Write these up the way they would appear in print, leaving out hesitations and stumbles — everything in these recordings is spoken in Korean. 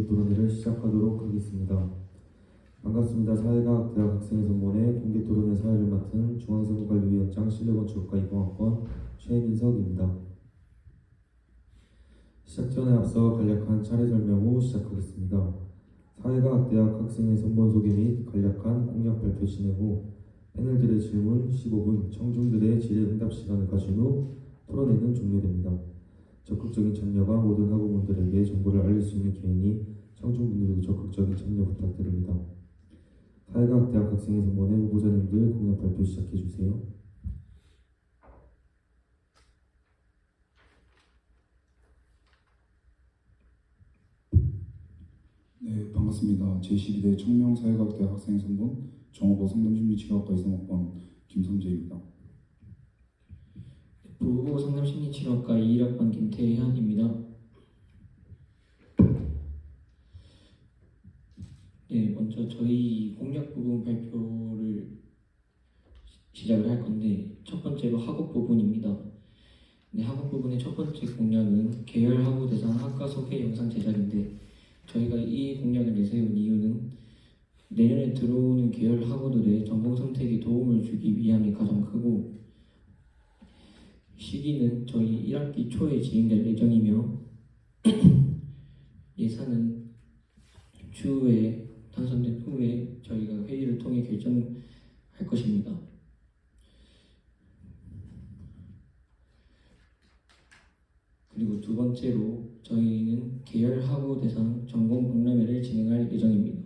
공개 토론회를 시작하도록 하겠습니다. 반갑습니다. 사회과학대학 학생회 선본의 공개 토론회 사회를 맡은 중앙선거관리위원장 실내건축학과 2공학번 최민석입니다. 시작 전에 앞서 간략한 차례 설명 후 시작하겠습니다. 사회과학대학 학생회 선본 소개 및 간략한 공약 발표 진행 후 패널들의 질문 15분, 청중들의 질의응답 시간을 가진 후 토론회는 종료됩니다. 적극적인 참여가 모든 학우분들에게 정보를 알릴 수 있는 기회이니 청중분들도 적극적인 참여 부탁드립니다. 사회과학대학 학생회 선본의 후보자님들 공약 발표 시작해주세요. 네, 반갑습니다. 제12대 청명사회과학대학 학생회 선본 정호보 상담심리치료학과 2학번 김선재입니다. 부후보 상담심리치료학과 21학번 김태현입니다. 네, 먼저 저희 공약 부분 발표를 시작을 할 건데 첫 번째로 학업 부분입니다. 네, 학업 부분의 첫 번째 공약은 계열 학우 대상 학과 소개 영상 제작인데 저희가 이 공약을 내세운 이유는 내년에 들어오는 계열 학우들의 전공 선택에 도움을 주기 위함이 가장 크고 시기는 저희 1학기 초에 진행될 예정이며 예산은 추후에 당선된 후에 저희가 회의를 통해 결정할 것입니다. 그리고 두 번째로 저희는 계열 학우 대상 전공 박람회를 진행할 예정입니다.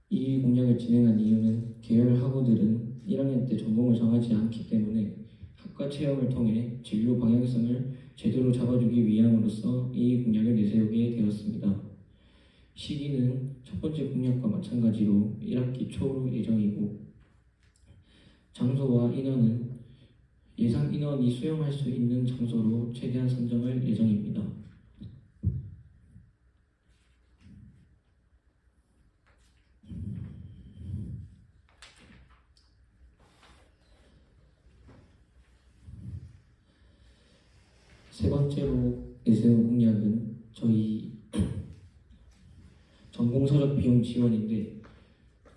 이 공약을 진행한 이유는 계열 학우들은 1학년 때 전공을 정하지 않기 때문에 학과 체험을 통해 진로 방향성을 제대로 잡아주기 위함으로써 이 공약을 내세우게 되었습니다. 시기는 첫 번째 공약과 마찬가지로 1학기 초 예정이고 장소와 인원은 예상 인원이 수용할 수 있는 장소로 최대한 선정할 예정입니다. 세 번째로 내세운 공약은 저희 전공서적 비용 지원인데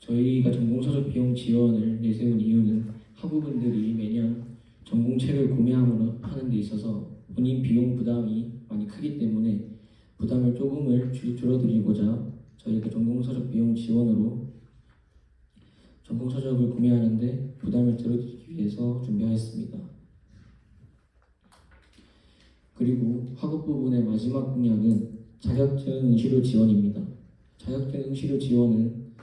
저희가 전공서적 비용 지원을 내세운 이유는 학우분들이 매년 전공책을 구매하는 데 있어서 본인 비용 부담이 많이 크기 때문에 부담을 조금을 줄어드리고자 저희가 전공서적 비용 지원으로 전공서적을 구매하는데 부담을 덜어드리기 위해서 준비하였습니다. 그리고 학업 부분의 마지막 공약은 자격증 응시료 지원입니다. 자격증 응시료 지원은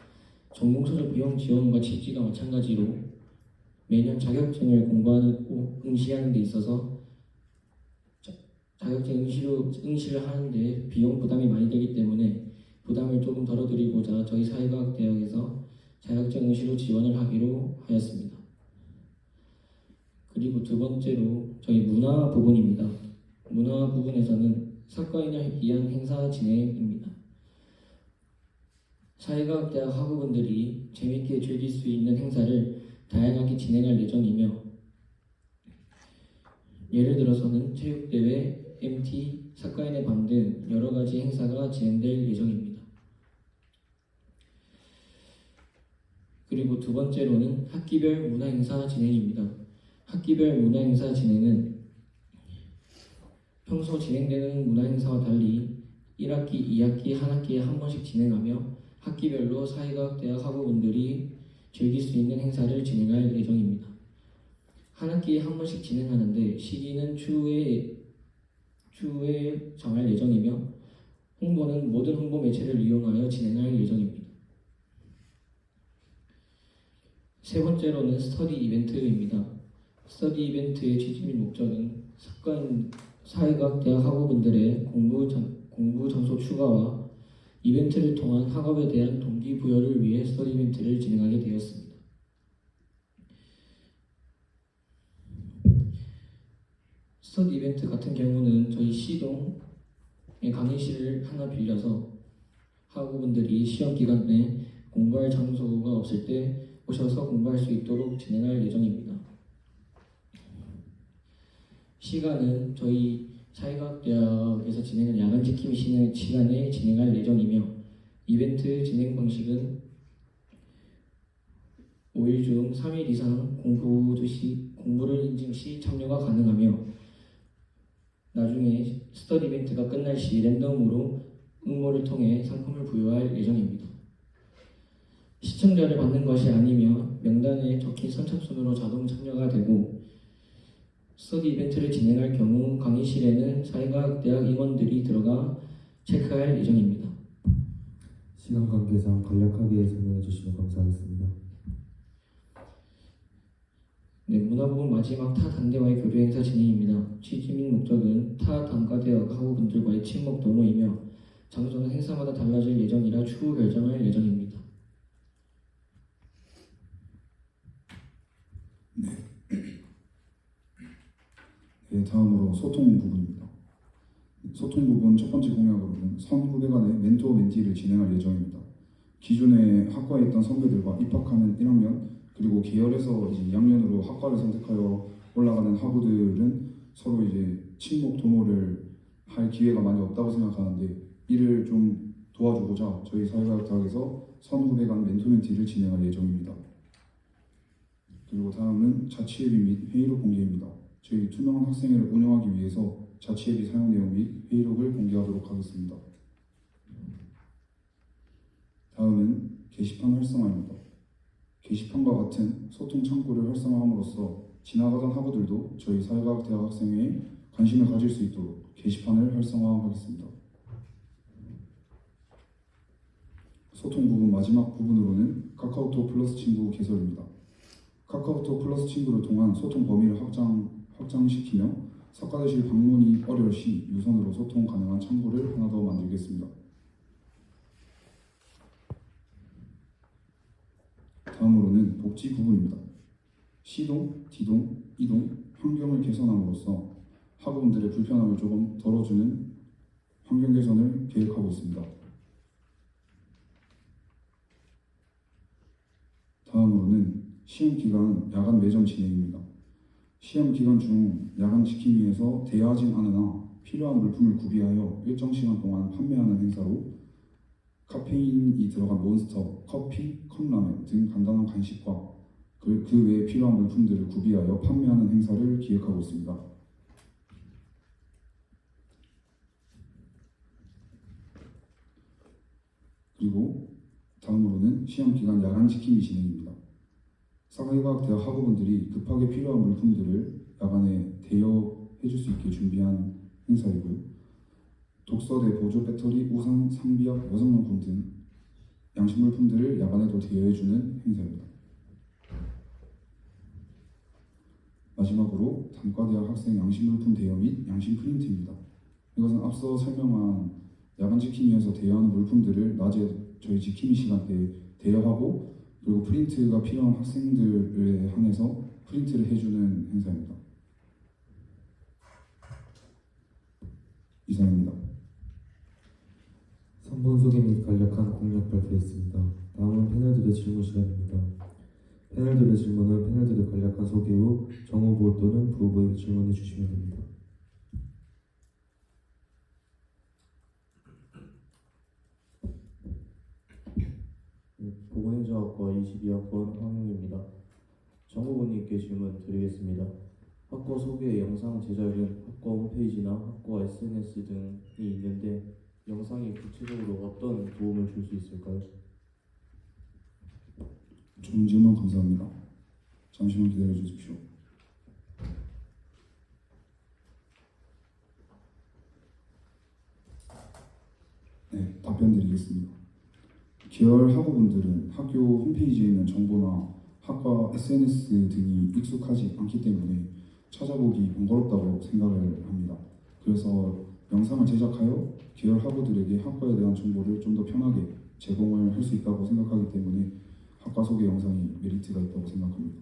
전공서적 비용 지원과 취지가 마찬가지로 매년 자격증을 공부하고 응시하는 데 있어서 자격증 응시를 하는데 비용 부담이 많이 되기 때문에 부담을 조금 덜어드리고자 저희 사회과학대학에서 자격증 응시료 지원을 하기로 하였습니다. 그리고 두 번째로 저희 문화 부분입니다. 문화 부분에서는 사과인을 위한 행사 진행입니다. 사회과학대학 학우분들이 재밌게 즐길 수 있는 행사를 다양하게 진행할 예정이며 예를 들어서는 체육대회, MT, 사과인의 밤 등 여러가지 행사가 진행될 예정입니다. 그리고 두 번째로는 학기별 문화행사 진행입니다. 학기별 문화행사 진행은 평소 진행되는 문화행사와 달리 1학기, 2학기, 한 학기에 한 번씩 진행하며 학기별로 사회과학대학 학우분들이 즐길 수 있는 행사를 진행할 예정입니다. 한 학기에 한 번씩 진행하는데 시기는 추후에 정할 예정이며 홍보는 모든 홍보 매체를 이용하여 진행할 예정입니다. 세 번째로는 스터디 이벤트입니다. 스터디 이벤트의 취지 및 목적은 사회과학대학 학우분들의 공부 장소 추가와 이벤트를 통한 학업에 대한 동기부여를 위해 스터디 이벤트를 진행하게 되었습니다. 스터디 이벤트 같은 경우는 저희 시동의 강의실을 하나 빌려서 학우분들이 시험 기간 내 공부할 장소가 없을 때 오셔서 공부할 수 있도록 진행할 예정입니다. 시간은 저희 사회과학대학에서 진행한 야간 지킴이 시간에 진행할 예정이며 이벤트 진행 방식은 5일 중 3일 이상 공부를 인증 시 참여가 가능하며 나중에 스터디 이벤트가 끝날 시 랜덤으로 응모를 통해 상품을 부여할 예정입니다. 시청자를 받는 것이 아니며 명단에 적힌 선착순으로 자동 참여가 되고 스터디 이벤트를 진행할 경우 강의실에는 사회과학대학 임원들이 들어가 체크할 예정입니다. 시간 관계상 간략하게 설명해 주시면 감사하겠습니다. 네, 문화부문 마지막 타 단대와의 교류 행사 진행입니다. 취지 및 목적은 타 단과대학 학우분들과의 친목 도모이며 장소는 행사마다 달라질 예정이라 추후 결정할 예정입니다. 네, 다음으로 소통 부분입니다. 소통 부분 첫 번째 공약으로는 선 후배 간의 멘토 멘티를 진행할 예정입니다. 기존에 학과에 있던 선배들과 입학하는 1학년 그리고 계열에서 이제 2학년으로 학과를 선택하여 올라가는 학우들은 서로 이제 친목 도모를 할 기회가 많이 없다고 생각하는데 이를 좀 도와주고자 저희 사회과학대학에서 선 후배 간 멘토 멘티를 진행할 예정입니다. 그리고 다음은 자취회비 및 회의록 공개입니다. 저희 투명한 학생회를 운영하기 위해서 자취회비 사용 내용 및 회의록을 공개하도록 하겠습니다. 다음은 게시판 활성화입니다. 게시판과 같은 소통 창구를 활성화함으로써 지나가던 학우들도 저희 사회과학대학 학생회에 관심을 가질 수 있도록 게시판을 활성화하겠습니다. 소통 부분 마지막 부분으로는 카카오톡 플러스 친구 개설입니다. 카카오톡 플러스 친구를 통한 소통 범위를 확장시키며 석가대실 방문이 어려울 시 유선으로 소통 가능한 창구를 하나 더 만들겠습니다. 다음으로는 복지 부분입니다. C동, D동, E동 환경을 개선함으로써 학우분들의 불편함을 조금 덜어주는 환경 개선을 계획하고 있습니다. 다음으로는 시험 기간 야간 매점 진행입니다. 시험 기간 중 야간 지킴이에서 대여하진 않으나 필요한 물품을 구비하여 일정 시간 동안 판매하는 행사로 카페인이 들어간 몬스터, 커피, 컵라면 등 간단한 간식과 그 외에 필요한 물품들을 구비하여 판매하는 행사를 기획하고 있습니다. 그리고 다음으로는 시험 기간 야간 지킴이 진행입니다. 사회과학대학 학우분들이 급하게 필요한 물품들을 야간에 대여해 줄 수 있게 준비한 행사이고요. 독서대, 보조 배터리, 우산, 상비약, 여성용품 등 양식 물품들을 야간에도 대여해주는 행사입니다. 마지막으로 단과대학 학생 양식 물품 대여 및 양식 프린트입니다. 이것은 앞서 설명한 야간 지킴이에서 대여하는 물품들을 낮에 저희 지킴이 시간대에 대여하고 그리고 프린트가 필요한 학생들에 한해서 프린트를 해주는 행사입니다. 이상입니다. 선본 소개 및 간략한 공약 발표했습니다. 다음은 패널들의 질문 시간입니다. 패널들의 질문은 패널들의 간략한 소개 후 정후보 또는 부후보에게 질문해 주시면 됩니다. 보건행정학과 22학번 황영입니다. 정후보님께 질문 드리겠습니다. 학과 소개 영상 제작은 학과 홈페이지나 학과 SNS 등이 있는데 영상이 구체적으로 어떤 도움을 줄 수 있을까요? 좋은 질문 감사합니다. 잠시만 기다려 주십시오. 네, 답변 드리겠습니다. 계열 학우분들은 학교 홈페이지에 있는 정보나 학과 SNS 등이 익숙하지 않기 때문에 찾아보기 번거롭다고 생각을 합니다. 그래서 영상을 제작하여 계열 학우들에게 학과에 대한 정보를 좀 더 편하게 제공을 할 수 있다고 생각하기 때문에 학과 소개 영상이 메리트가 있다고 생각합니다.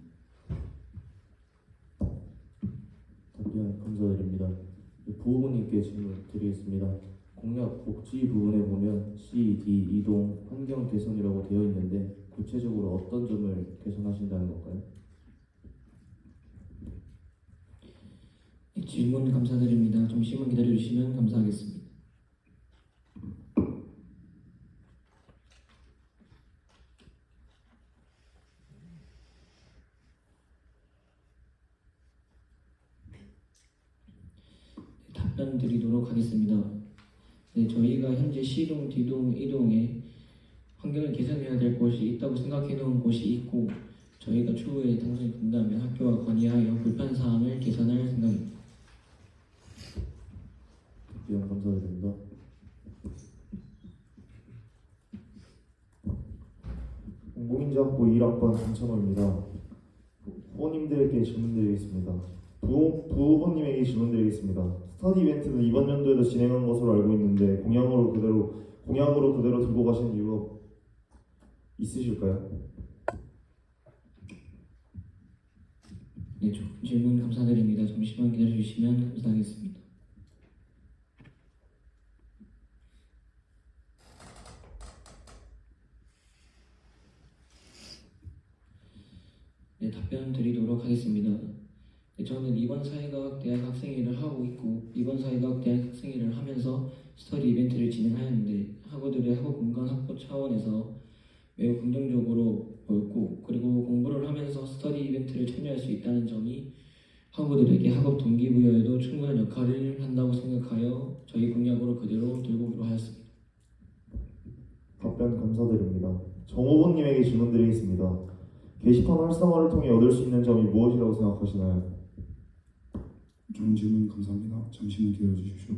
답변 감사드립니다. 부후보님께 질문 드리겠습니다. 공약 복지 부분에 보면 C, D, 이동 환경 개선이라고 되어 있는데 구체적으로 어떤 점을 개선하신다는 건가요? 질문 감사드립니다. 잠시만 기다려주시면 감사하겠습니다. 답변 드리도록 하겠습니다. 네, 저희가 현재 C동, D동, E동에 환경을 개선해야 될 곳이 있다고 생각해 놓은 곳이 있고 저희가 추후에 당선이 된다면 학교와 건의하여 불편 사항을 개선할 생각입니다. 답변 감사드립니다. 공공인지학부 1학번 강찬호입니다. 후보님들께 질문드리겠습니다. 부후보님에게 질문드리겠습니다. 스터디 이벤트는 이번 연도에도 진행한 것으로 알고 있는데 공약으로 그대로 들고 가신 이유가 있으실까요? 네, 질문 감사드립니다. 잠시만 기다려주시면 감사하겠습니다. 네, 답변 드리도록 하겠습니다. 네, 저는 이번 사회과학대학 학생회를 하고 있고 이번 사회과학대학 학생회를 하면서 스터디 이벤트를 진행하였는데 학우들의 학업 공간 확보 차원에서 매우 긍정적으로 보였고 그리고 공부를 하면서 스터디 이벤트를 참여할 수 있다는 점이 학우들에게 학업 동기부여에도 충분한 역할을 한다고 생각하여 저희 공약으로 그대로 들고 오기로 하였습니다. 답변 감사드립니다. 정후보님에게 질문드리겠습니다. 게시판 활성화를 통해 얻을 수 있는 점이 무엇이라고 생각하시나요? 좋은 질문 감사합니다. 잠시만 기다려 주십시오.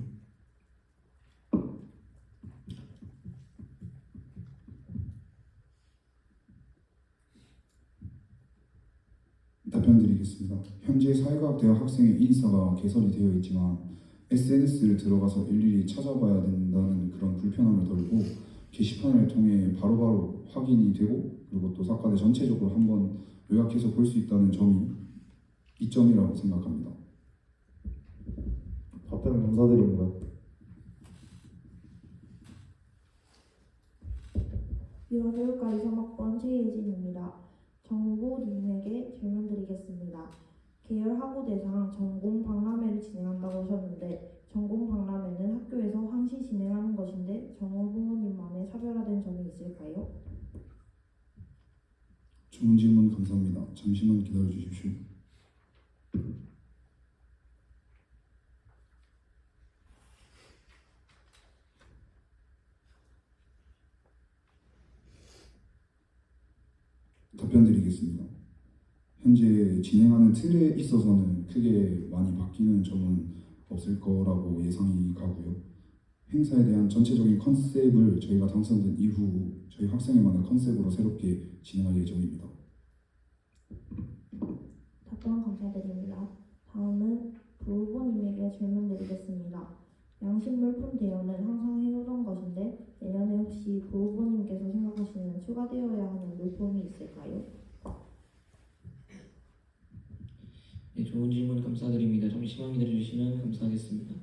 답변 드리겠습니다. 현재 사회과학대학 학생의 인사가 개설이 되어 있지만 SNS를 들어가서 일일이 찾아봐야 된다는 그런 불편함을 덜고 게시판을 통해 바로바로 확인이 되고 그리고 또 사과대 전체적으로 한번 요약해서 볼 수 있다는 점이 이점이라고 생각합니다. 답변 감사드립니다. 유아교육과 23학번 최예진입니다. 정후보님에게 질문드리겠습니다. 계열 학우 대상 전공 박람회를 진행한다고 하셨는데 전공 박람회는 학교에서 항시 진행하는 것인데 정후보님만의 차별화된 점이 있을까요? 좋은 질문 감사합니다. 잠시만 기다려 주십시오. 답변 드리겠습니다. 현재 진행하는 틀에 있어서는 크게 많이 바뀌는 점은 없을 거라고 예상이 가고요. 행사에 대한 전체적인 컨셉을 저희가 당선된 이후 저희 학생회만의 컨셉으로 새롭게 진행할 예정입니다. 답변 감사드립니다. 다음은 부후보님에게 질문드리겠습니다. 양식물품 대여는 항상 해오던 것인데 내년에 혹시 부후보님께서 생각하시는 추가되어야 하는 물품이 있을까요? 네, 좋은 질문 감사드립니다. 잠시만 기다려주시면 감사하겠습니다.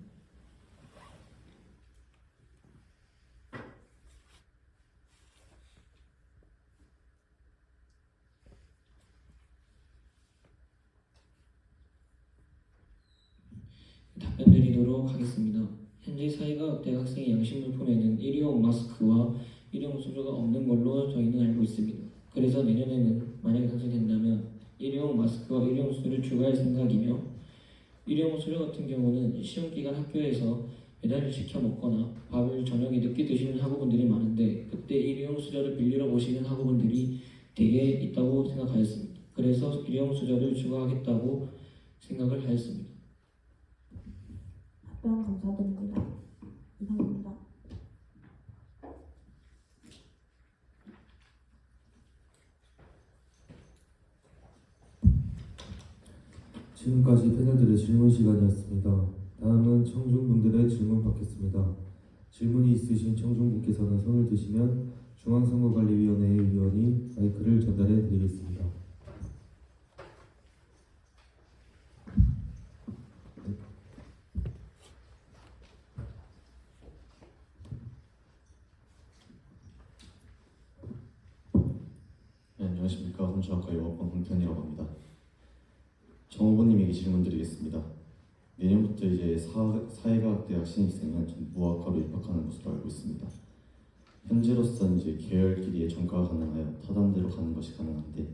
답변 드리도록 하겠습니다. 현재 사회과학대학 학생의 양식물품에는 일회용 마스크와 일회용 수저가 없는 걸로 저희는 알고 있습니다. 그래서 내년에는 만약에 당선된다면 일회용 마스크와 일회용 수저를 추가할 생각이며 일회용 수저 같은 경우는 시험기간 학교에서 배달을 시켜 먹거나 밥을 저녁에 늦게 드시는 학우분들이 많은데 그때 일회용 수저를 빌리러 오시는 학우분들이 되게 있다고 생각하였습니다. 그래서 일회용 수저를 추가하겠다고 생각을 하였습니다. 답변 감사드립니다. 이상입니다. 지금까지 패널들의 질문 시간이었습니다. 다음은 청중분들의 질문 받겠습니다. 질문이 있으신 청중분께서는 손을 드시면 중앙선거관리위원회의 위원이 마이크를 전달해 드리겠습니다. 네, 안녕하십니까. 혼주학과 영어권 홍편이라고 합니다. 정 후보님에게 질문드리겠습니다. 내년부터 이제 사회과학대학 신입생은 전부학과로 입학하는 것으로 알고 있습니다. 현재로서는 이제 계열끼리의 전과가 가능하여 타단대로 가는 것이 가능한데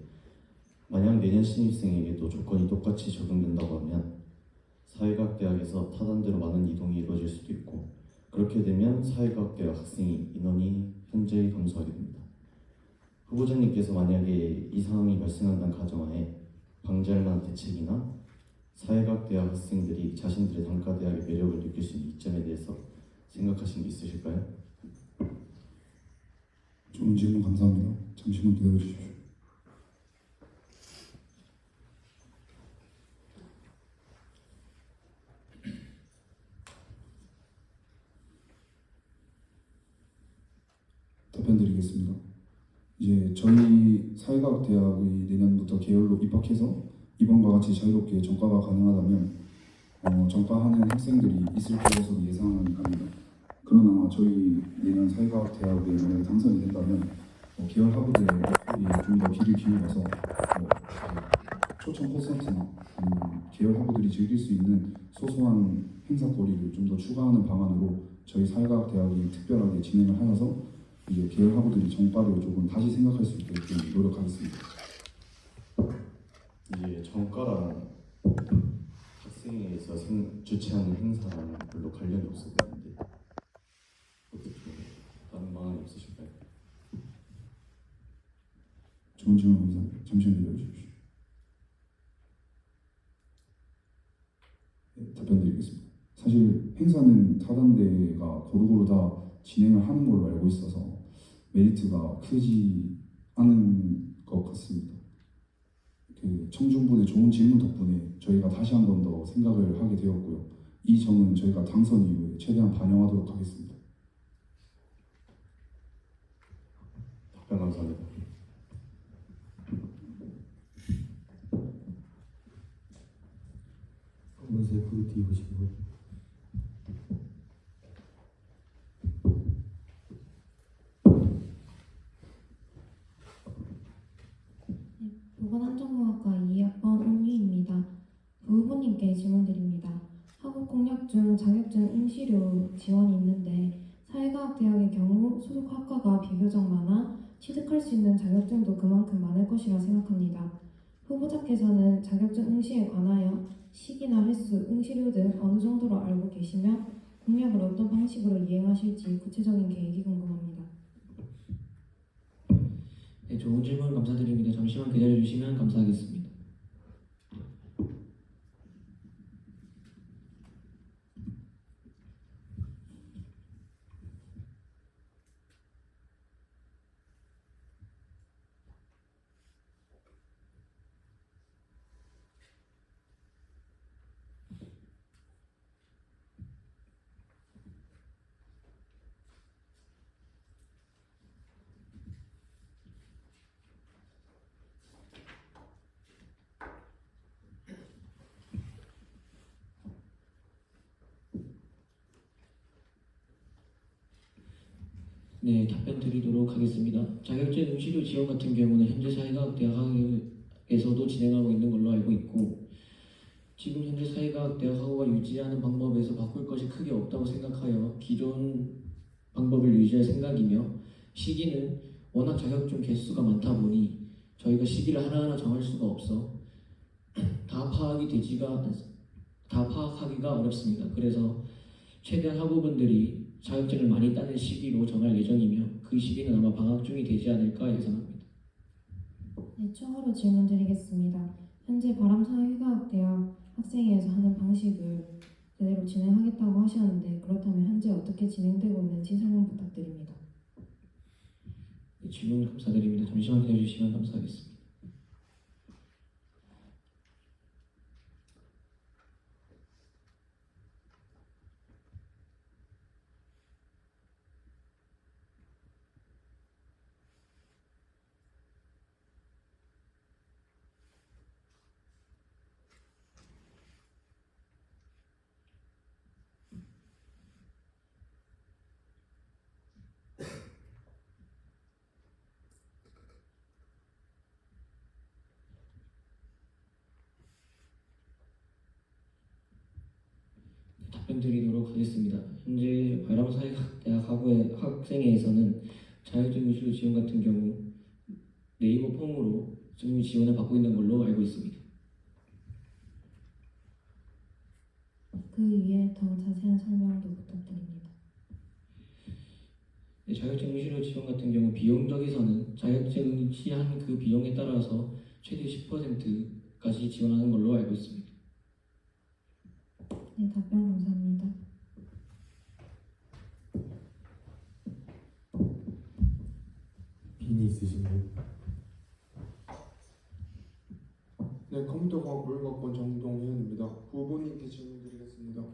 만약 내년 신입생에게도 조건이 똑같이 적용된다고 하면 사회과학대학에서 타단대로 많은 이동이 이루어질 수도 있고 그렇게 되면 사회과학대학 학생이 인원이 현저히 감소하게 됩니다. 후보자님께서 만약에 이 상황이 발생한다는 가정하에 방지할 만한 대책이나 사회과학대학 학생들이 자신들의 단과대학의 매력을 느낄 수 있는 이점에 대해서 생각하신 게 있으실까요? 좋은 질문 감사합니다. 잠시만 기다려 주십시오. 답변 드리겠습니다. 이제 저희 사회과학대학의 내년부터 계열로 입학해서 이번과 같이 자유롭게 전과가 가능하다면 전과하는 학생들이 있을 것으로 예상은 합니다. 그러나 저희 내년 사회과학대학에 만약에 당선이 된다면 계열 학우들의 목소리에 좀 더 귀를 기울여서 초청 콘서트나 계열 학우들이 즐길 수 있는 소소한 행사거리를 좀 더 추가하는 방안으로 저희 사회과학대학이 특별하게 진행을 하여서 이제 계열 학우들이 전과를 조금 다시 생각할 수 있게끔 노력하겠습니다. 이제 전과랑 학생회에서 주최하는 행사랑 별로 관련이 없어 보이는데 어떻게 다른 방안이 없으실까요? 좋은 질문 감사합니다. 잠시만 기다려 주십시오. 네, 답변 드리겠습니다. 사실 행사는 타단대가 고루고루 다 진행을 하는 걸로 알고 있어서 메리트가 크지 않은 것 같습니다. 그 청중분의 좋은 질문 덕분에 저희가 다시 한 번 더 생각을 하게 되었고요. 이 점은 저희가 당선 이후에 최대한 반영하도록 하겠습니다. 답변 감사합니다. 검은색 후드티 입으신 분. 보건안전공학과 2학번 온유입니다. 부후보님께 질문드립니다. 학업 공약 중 자격증 응시료 지원이 있는데 사회과학대학의 경우 소속 학과가 비교적 많아 취득할 수 있는 자격증도 그만큼 많을 것이라 생각합니다. 후보자께서는 자격증 응시에 관하여 시기나 횟수, 응시료 등 어느 정도로 알고 계시며 공약을 어떤 방식으로 이행하실지 구체적인 계획이 궁금합니다. 네, 좋은 질문 감사드립니다. 잠시만 기다려주시면 감사하겠습니다. 네, 답변 드리도록 하겠습니다. 자격증 응시료 지원 같은 경우는 현재 사회과학대학에서도 진행하고 있는 걸로 알고 있고 지금 현재 사회과학대학 학우가 유지하는 방법에서 바꿀 것이 크게 없다고 생각하여 기존 방법을 유지할 생각이며 시기는 워낙 자격증 개수가 많다 보니 저희가 시기를 하나하나 정할 수가 없어 다 파악하기가 어렵습니다. 그래서 최대한 학우분들이 자격증을 많이 따는 시기로 정할 예정이며 그 시기는 아마 방학 중이 되지 않을까 예상합니다. 네, 추가로 질문드리겠습니다. 현재 바람사회과학대학 학생회에서 하는 방식을 제대로 진행하겠다고 하셨는데 그렇다면 현재 어떻게 진행되고 있는지 설명 부탁드립니다. 네, 질문 감사드립니다. 잠시만 기다려주시면 감사하겠습니다. 답변 드리도록 하겠습니다. 현재 바람사회대학 학생회에서는 자율적 유시로 지원 같은 경우 네이버 폼으로 정규 지원을 받고 있는 걸로 알고 있습니다. 그 위에 더 자세한 설명도 부탁드립니다. 네, 자격증 유시로 지원 같은 경우 비용적에서는 자격증 시한 그 비용에 따라서 최대 10%까지 지원하는 걸로 알고 있습니다. 네, 답변 감사합니다. 빈이 있으신 분? 네, 컴퓨터과학 물리학번 정동현입니다. 부부님께 질문드리겠습니다.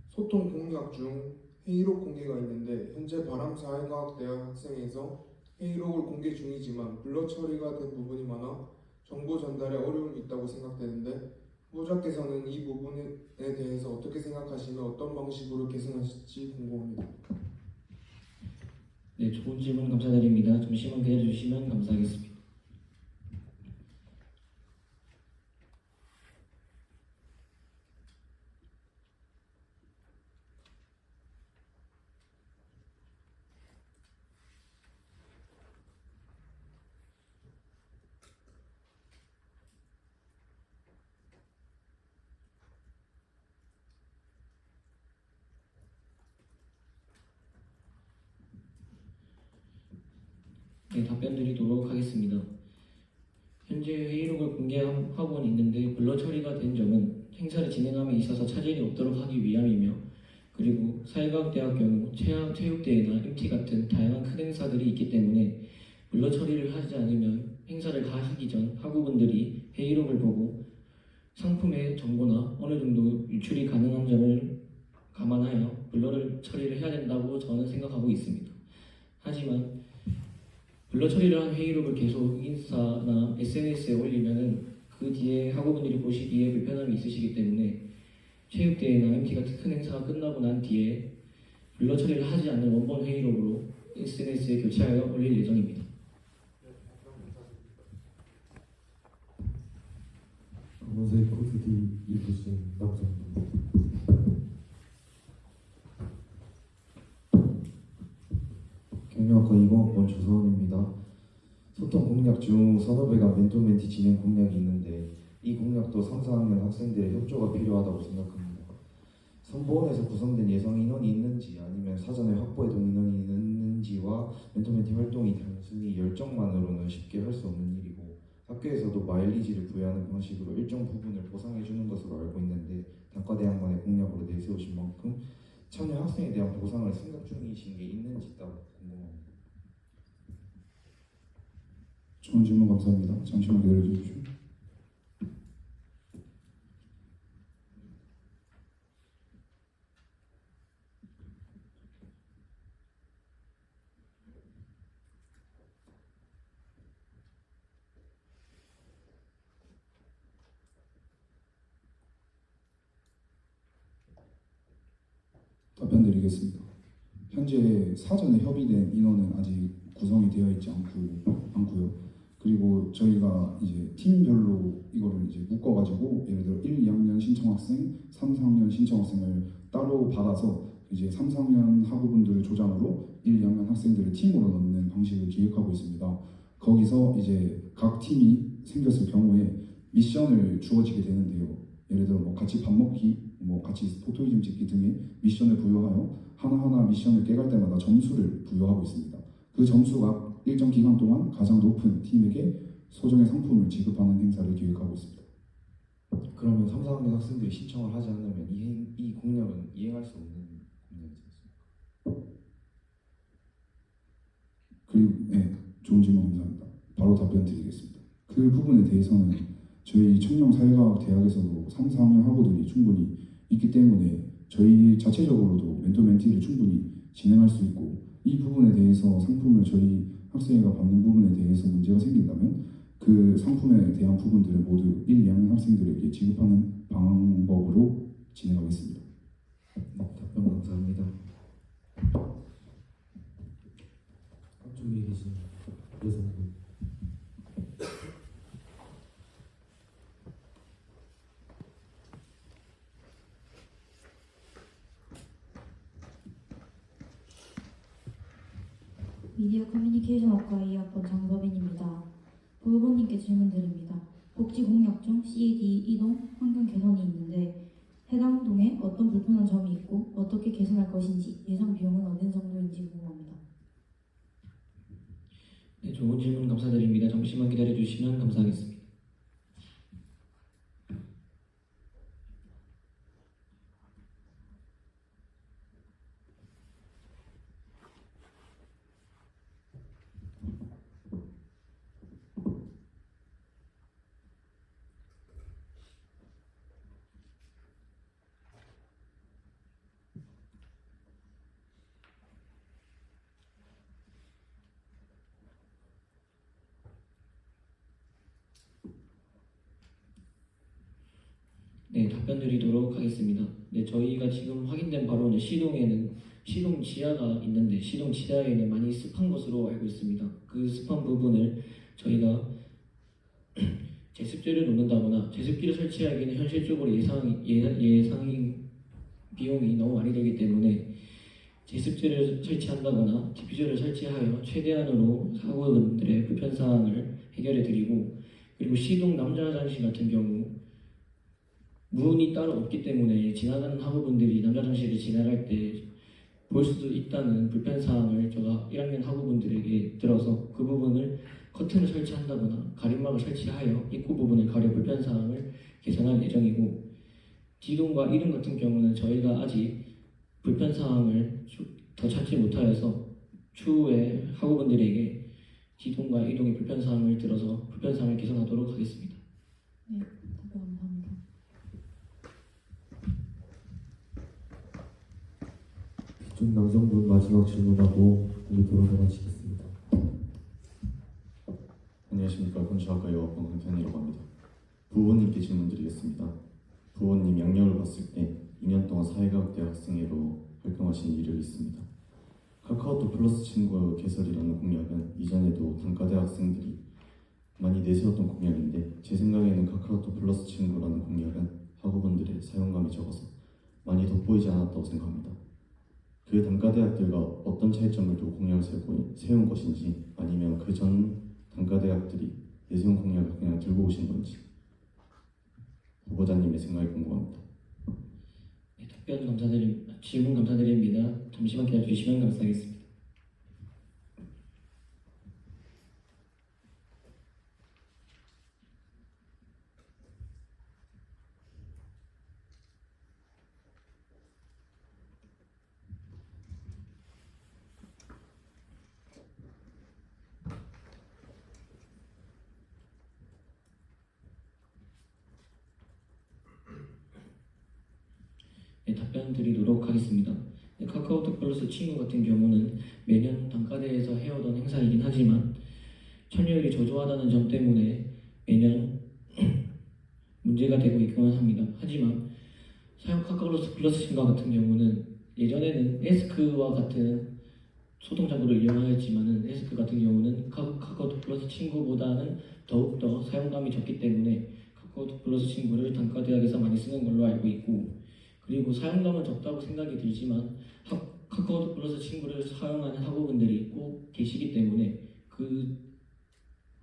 소통 공약 중 회의록 공개가 있는데 현재 바람사회과학대학 학생회에서 회의록을 공개 중이지만 블러 처리가 된 부분이 많아 정보 전달에 어려움이 있다고 생각되는데 후보자께서는 이 부분에 대해서 어떻게 생각하시며 어떤 방식으로 개선하실지 궁금합니다. 네, 좋은 질문 감사드립니다. 잠시만 기다려주시면 감사하겠습니다. 네, 답변 드리도록 하겠습니다. 현재 회의록을 공개하고는 있는데 블러 처리가 된 점은 행사를 진행함에 있어서 차질이 없도록 하기 위함이며 그리고 사회과학대학 경우 체육대회나 MT 같은 다양한 큰 행사들이 있기 때문에 블러 처리를 하지 않으면 행사를 하기 전 학우분들이 회의록을 보고 상품의 정보나 어느 정도 유출이 가능한 점을 감안하여 블러를 처리를 해야 된다고 저는 생각하고 있습니다. 하지만 블러 처리를 한 회의록을 계속 인스타나 SNS에 올리면은 그 뒤에 학우분들이 보시기에 불편함이 있으시기 때문에 체육대회나 MT 같은 큰 행사가 끝나고 난 뒤에 블러 처리를 하지 않는 원본 회의록으로 SNS에 교체하여 올릴 예정입니다. 검은색 코트디 입으신 남성분. 경영학과 2공학번 조서원입니다. 소통 공약 중 선후배가 멘토 멘티 진행 공약이 있는데 이 공약도 3, 4학년 학생들의 협조가 필요하다고 생각합니다. 선보원에서 구성된 예상 인원이 있는지 아니면 사전에 확보해둔 인원이 있는지와 멘토 멘티 활동이 단순히 열정만으로는 쉽게 할 수 없는 일이고 학교에서도 마일리지를 부여하는 방식으로 일정 부분을 보상해주는 것으로 알고 있는데 단과대학만의 공약으로 내세우신 만큼 참여 학생에 대한 보상을 생각 중이신 게 있는지 따로 궁금합니다. 좋은 질문 감사합니다. 잠시만 기다려 주십시오. 답변 드리겠습니다. 현재 사전에 협의된 인원은 아직 구성이 되어 있지 않고요. 그리고 저희가 이제 팀별로 이거를 이제 묶어가지고 예를 들어 1, 2학년 신청학생, 3, 4학년 신청학생을 따로 받아서 이제 3, 4학년 학우분들을 조장으로 1, 2학년 학생들을 팀으로 넣는 방식을 기획하고 있습니다. 거기서 이제 각 팀이 생겼을 경우에 미션을 주어지게 되는데요. 예를 들어 뭐 같이 밥 먹기, 뭐 같이 포토이즘 찍기 등의 미션을 부여하여 하나하나 미션을 깨갈 때마다 점수를 부여하고 있습니다. 그 점수가 일정 기간 동안 가장 높은 팀에게 소정의 상품을 지급하는 행사를 기획하고 있습니다. 그러면 3, 4학년 학생들이 신청을 하지 않으면 이 공약은 이행할 수 없는 공약이지 않습니까? 그리고 네, 좋은 질문 감사합니다. 바로 답변 드리겠습니다. 그 부분에 대해서는 저희 청룡사회과학대학에서도 3, 4학년 학우들이 충분히 있기 때문에 저희 자체적으로도 멘토 멘티를 충분히 진행할 수 있고 이 부분에 대해서 상품을 저희 학생회가 받는 부분에 대해서 문제가 생긴다면 그 상품에 대한 부분들을 모두 1, 2학년 학생들에게 지급하는 방법으로 진행하겠습니다. 네, 답변 감사합니다. 앞쪽에 계신 여성분. 미디어 커뮤니케이션학과 2학번 장서빈입니다. 부후보님께 질문드립니다. 복지 공약 중 CAD 이동 환경 개선이 있는데 해당 동에 어떤 불편한 점이 있고 어떻게 개선할 것인지 예상 비용은 어느 정도인지 궁금합니다. 네, 좋은 질문 감사드립니다. 잠시만 기다려주시면 감사하겠습니다. 네, 답변 드리도록 하겠습니다. 네, 저희가 지금 확인된 바로는 시동 지하가 있는데 시동 지하에는 많이 습한 것으로 알고 있습니다. 그 습한 부분을 저희가 제습제를 놓는다거나 제습기를 설치하기에는 현실적으로 예상 비용이 너무 많이 들기 때문에 제습제를 설치한다거나 디퓨저를 설치하여 최대한으로 학우분들의 불편사항을 해결해 드리고, 그리고 시동 남자 화장실 같은 경우 문이 따로 없기 때문에 지나가는 학우분들이 남자 화장실을 지나갈 때 볼 수도 있다는 불편사항을 제가 1학년 학우분들에게 들어서 그 부분을 커튼을 설치한다거나 가림막을 설치하여 입구 부분을 가려 불편사항을 개선할 예정이고, D동과 E동 같은 경우는 저희가 아직 불편사항을 더 찾지 못하여서 추후에 학우분들에게 D동과 E동의 불편사항을 들어서 불편사항을 개선하도록 하겠습니다. 네, 답변 감사합니다. 중 남성분 마지막 질문하고 공개 토론을 마치겠습니다. 안녕하십니까. 건축학과 여학번 강현이라고 합니다. 부모님께 질문드리겠습니다. 부모님 양력을 봤을 때 2년 동안 사회과학대 학생회로 활동하신 이력이 있습니다. 카카오톡 플러스 친구 개설이라는 공약은 이전에도 단과대 학생들이 많이 내세웠던 공약인데, 제 생각에는 카카오톡 플러스 친구라는 공약은 학우분들의 사용감이 적어서 많이 돋보이지 않았다고 생각합니다. 그 단과대학들과 어떤 차이점을 두고 공약을 세운 것인지, 아니면 그 전 단과대학들이 내세운 공약을 그냥 들고 오신 건지 후보자님의 생각이 궁금합니다. 네, 질문 감사드립니다. 잠시만 기다려주시면 감사하겠습니다. 네, 답변 드리도록 하겠습니다. 네, 카카오톡 플러스 친구 같은 경우는 매년 단과대에서 해오던 행사이긴 하지만 참여율이 저조하다는 점 때문에 매년 문제가 되고 있기는 합니다. 하지만 카카오톡 플러스 친구 같은 경우는 예전에는 에스크와 같은 소통장구를 이용하였지만은 에스크 같은 경우는 카카오톡 플러스 친구보다는 더욱더 사용감이 적기 때문에 카카오톡 플러스 친구를 단과대학에서 많이 쓰는 걸로 알고 있고, 그리고 사용감은 적다고 생각이 들지만 카카오톡 플러스 친구를 사용하는 학우분들이 꼭 계시기 때문에 그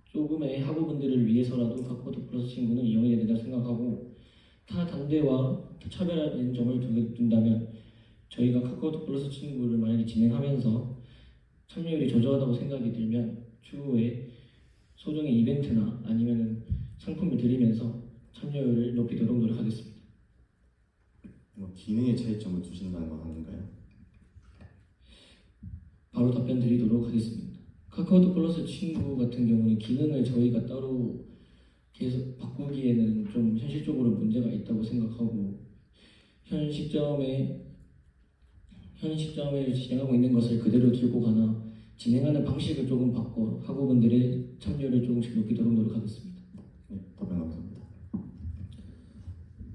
조금의 학우분들을 위해서라도 카카오톡 플러스 친구는 이용해야 된다고 생각하고, 타 단대와 차별화된 점을 둔다면 저희가 카카오톡 플러스 친구를 만약에 진행하면서 참여율이 저조하다고 생각이 들면 추후에 소정의 이벤트나 아니면 상품을 드리면서 참여율을 높이도록 노력하겠습니다. 기능의 차이점을 두신다는 건 아닌가요? 바로 답변 드리도록 하겠습니다. 카카오톡 플러스 친구 같은 경우는 기능을 저희가 따로 계속 바꾸기에는 좀 현실적으로 문제가 있다고 생각하고, 현 시점에 진행하고 있는 것을 그대로 들고 가나 진행하는 방식을 조금 바꿔 학우분들의 참여를 조금씩 높이도록 노력하겠습니다. 네, 답변 감사합니다.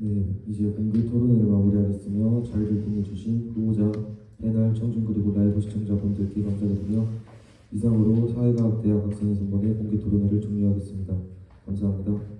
네, 이제 공개 토론을 마무리하겠으며 자리를 빛내주신 후보자, 패널, 청중 그리고 라이브 시청자분들께 감사드리며 이상으로 사회과학대학 학생회 선번의 공개 토론회를 종료하겠습니다. 감사합니다.